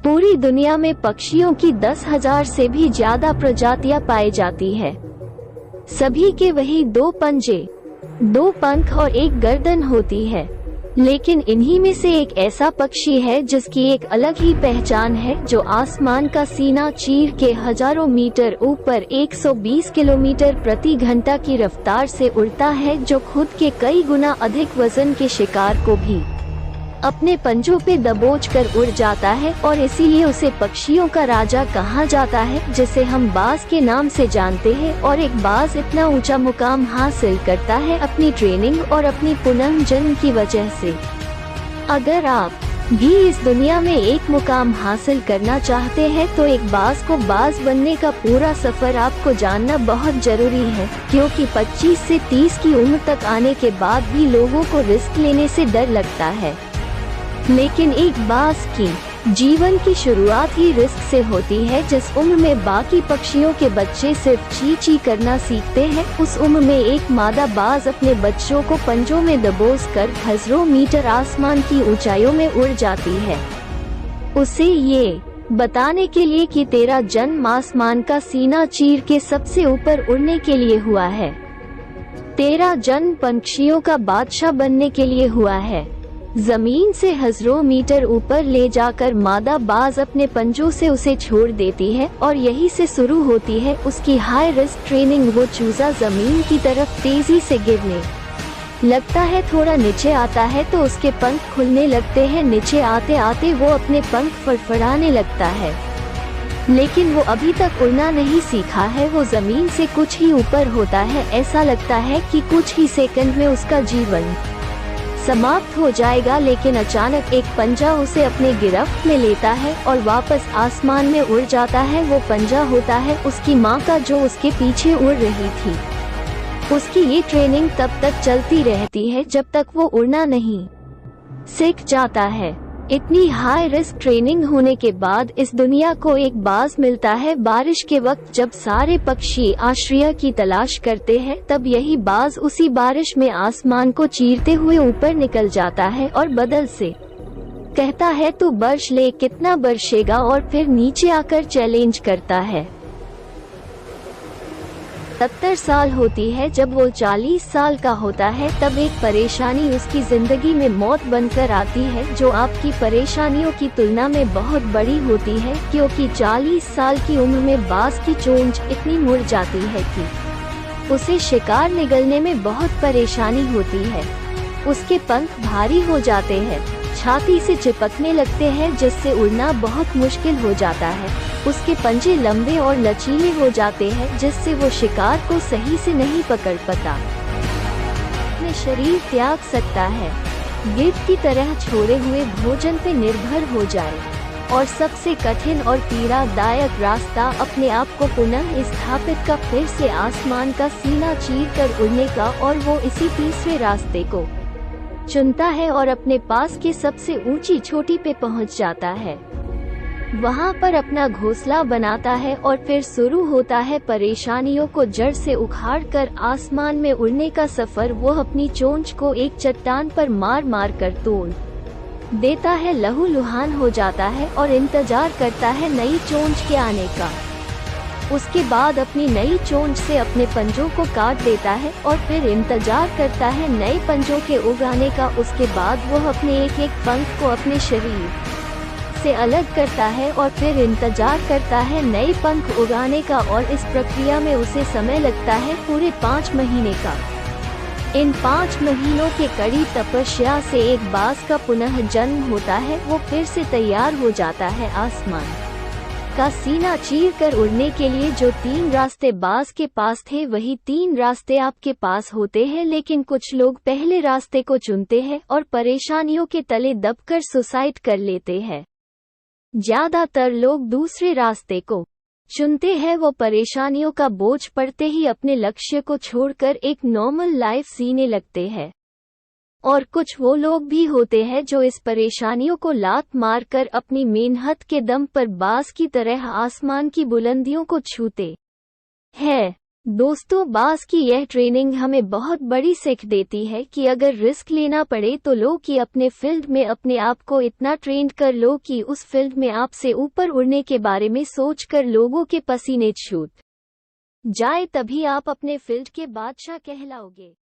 पूरी दुनिया में पक्षियों की 10,000 से भी ज्यादा प्रजातियां पाई जाती है। सभी के वही 2 पंजे, 2 पंख और एक गर्दन होती है, लेकिन इन्हीं में से एक ऐसा पक्षी है जिसकी एक अलग ही पहचान है, जो आसमान का सीना चीर के हजारों मीटर ऊपर 120 किलोमीटर प्रति घंटा की रफ्तार से उड़ता है, जो खुद के कई गुना अधिक वजन के शिकार को भी अपने पंजों पे दबोच कर उड़ जाता है, और इसीलिए उसे पक्षियों का राजा कहा जाता है, जिसे हम बाज के नाम से जानते हैं। और एक बाज इतना ऊंचा मुकाम हासिल करता है अपनी ट्रेनिंग और अपनी पुनर्जन्म की वजह से। अगर आप भी इस दुनिया में एक मुकाम हासिल करना चाहते हैं तो एक बाज को बाज बनने का पूरा सफर आपको जानना बहुत जरूरी है, क्योंकि 25 से 30 की उम्र तक आने के बाद भी लोगों को रिस्क लेने से डर लगता है। लेकिन एक बाज की जीवन की शुरुआत ही रिस्क से होती है। जिस उम्र में बाकी पक्षियों के बच्चे सिर्फ ची ची करना सीखते हैं, उस उम्र में एक मादा बाज अपने बच्चों को पंजों में दबोच कर हजारों मीटर आसमान की ऊंचाइयों में उड़ जाती है, उसे ये बताने के लिए कि तेरा जन्म आसमान का सीना चीर के सबसे ऊपर उड़ने के लिए हुआ है। तेरा जन्म पक्षियों का बादशाह बनने के लिए हुआ है। जमीन से हजारों मीटर ऊपर ले जाकर मादा बाज अपने पंजों से उसे छोड़ देती है, और यही से शुरू होती है उसकी हाई रिस्क ट्रेनिंग। वो चूजा जमीन की तरफ तेजी से गिरने लगता है, थोड़ा नीचे आता है तो उसके पंख खुलने लगते हैं। नीचे आते आते वो अपने पंख फड़फड़ाने लगता है, लेकिन वो अभी तक उड़ना नहीं सीखा है। वो जमीन से कुछ ही ऊपर होता है। ऐसा लगता है कि कुछ ही सेकंड में उसका जीवन समाप्त हो जाएगा, लेकिन अचानक एक पंजा उसे अपने गिरफ्त में लेता है और वापस आसमान में उड़ जाता है। वो पंजा होता है उसकी माँ का, जो उसके पीछे उड़ रही थी। उसकी ये ट्रेनिंग तब तक चलती रहती है जब तक वो उड़ना नहीं सीख जाता है। इतनी हाई रिस्क ट्रेनिंग होने के बाद इस दुनिया को एक बाज मिलता है। बारिश के वक्त जब सारे पक्षी आश्रय की तलाश करते हैं, तब यही बाज उसी बारिश में आसमान को चीरते हुए ऊपर निकल जाता है और बादल से कहता है तू बर्श ले, कितना बरसेगा, और फिर नीचे आकर चैलेंज करता है। 70 साल होती है जब वो 40 साल का होता है, तब एक परेशानी उसकी जिंदगी में मौत बनकर आती है, जो आपकी परेशानियों की तुलना में बहुत बड़ी होती है, क्योंकि 40 साल की उम्र में बाज की चोंच इतनी मुड़ जाती है कि उसे शिकार निगलने में बहुत परेशानी होती है। उसके पंख भारी हो जाते हैं, छाती से चिपकने लगते हैं, जिससे उड़ना बहुत मुश्किल हो जाता है। उसके पंजे लंबे और लचीले हो जाते हैं, जिससे वो शिकार को सही से नहीं पकड़ पाता। अपने शरीर त्याग सकता है, गिद्ध की तरह छोड़े हुए भोजन पे निर्भर हो जाए, और सबसे कठिन और पीड़ादायक रास्ता अपने आप को पुनः स्थापित का, फिर से आसमान का सीना चीर कर उड़ने का। और वो इसी तीसरे रास्ते को चुनता है और अपने पास के सबसे ऊंची चोटी पे पहुंच जाता है। वहां पर अपना घोंसला बनाता है और फिर शुरू होता है परेशानियों को जड़ से उखाड़कर आसमान में उड़ने का सफर। वो अपनी चोंच को एक चट्टान पर मार मार कर तोड़ देता है, लहूलुहान हो जाता है और इंतजार करता है नई चोंच के आने का। उसके बाद अपनी नई चोंच से अपने पंजों को काट देता है और फिर इंतजार करता है नए पंजों के उगाने का। उसके बाद वो अपने एक एक पंख को अपने शरीर से अलग करता है और फिर इंतजार करता है नए पंख उगाने का, और इस प्रक्रिया में उसे समय लगता है पूरे 5 महीने का। इन 5 महीनों के कड़ी तपस्या से एक बाज का पुनः जन्म होता है। वो फिर से तैयार हो जाता है आसमान का सीना चीर कर उड़ने के लिए। जो 3 रास्ते बाज के पास थे, वही 3 रास्ते आपके पास होते हैं, लेकिन कुछ लोग पहले रास्ते को चुनते हैं और परेशानियों के तले दबकर सुसाइड कर लेते हैं। ज्यादातर लोग दूसरे रास्ते को चुनते हैं। वो परेशानियों का बोझ पड़ते ही अपने लक्ष्य को छोड़कर एक नॉर्मल लाइफ जीने लगते हैं। और कुछ वो लोग भी होते हैं जो इस परेशानियों को लात मारकर अपनी मेहनत के दम पर बाज की तरह आसमान की बुलंदियों को छूते हैं। दोस्तों, बास की यह ट्रेनिंग हमें बहुत बड़ी सीख देती है कि अगर रिस्क लेना पड़े तो लो कि अपने फील्ड में अपने आप को इतना ट्रेंड कर लो कि उस फील्ड में आपसे ऊपर उड़ने के बारे में सोचकर लोगों के पसीने छूट जाए, तभी आप अपने फील्ड के बादशाह कहलाओगे।